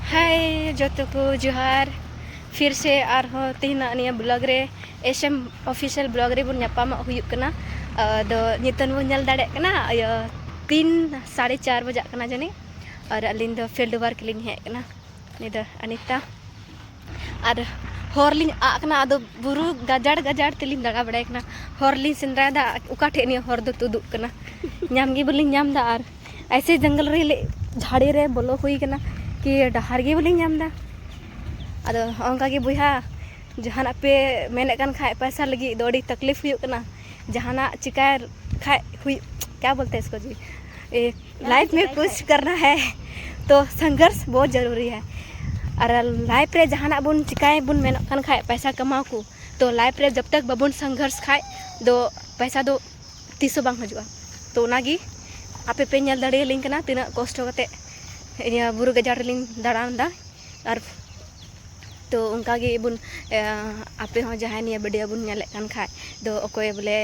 हाय जोतो को जोहार फिर से आरहो तीना निया ब्लॉग रे एसएम ऑफिशियल ब्लॉग रे बुन ᱧᱟᱯᱟᱢ हुयुक कना दो नितन बुन ñel दाड़े कना 3-4:30 बजा कना जनी और अलिन दो फील्ड वर्क लिन हे कना नि दो अनिता और हॉर्लिन आकना अदो बुरु गजाड़ गजाड़ तिलिन दाड़ा बड़े कना हॉर्लिन सिंद्रा दा उका ठे नि हॉर दो तुदुक कना ñam गी बुलिन ñam दा और ऐसे जंगल रे झाड़ी रे बोलो हुई कना कि डहार गे बोली नाम दा अदो अंका के बुहा जहाना पे मेने कन खाए पैसा लगी दो तकलीफ हुई कना जहाना चिकाय खाए हुई क्या बोलते हैं इसको जी लाइफ में कुछ करना है तो संघर्ष बहुत ज़रूरी है और लाइफ रे जहाना बुन चिकाय बुन मेने कन खाए पैसा कमाओ को तो लाइफ रे जब तक बबुन संघर्ष खाए दो पैसा दो तीसो बांग हजुआ तो नागी आपे पे ñel दाड़े लिंक ना तीना कष्ट कते ᱤᱧ ᱵᱩᱨᱩ ᱜᱟᱡᱟᱲ ᱨᱮᱞᱤᱧ ᱫᱟᱬᱟᱱᱫᱟ ᱟᱨ ᱛᱚ ᱚᱱᱠᱟᱜᱮ ᱵᱚᱱ ᱟᱯᱮ ᱦᱚᱸ ᱡᱟᱦᱟᱸᱭ ᱱᱤᱭᱟᱹ ᱵᱷᱤᱰᱤᱭᱳ ᱵᱚᱱ ᱧᱮᱞᱮᱫ ᱠᱟᱱ ᱠᱷᱟᱡ ᱫᱚ ᱚᱠᱚᱭ ᱵᱚᱞᱮ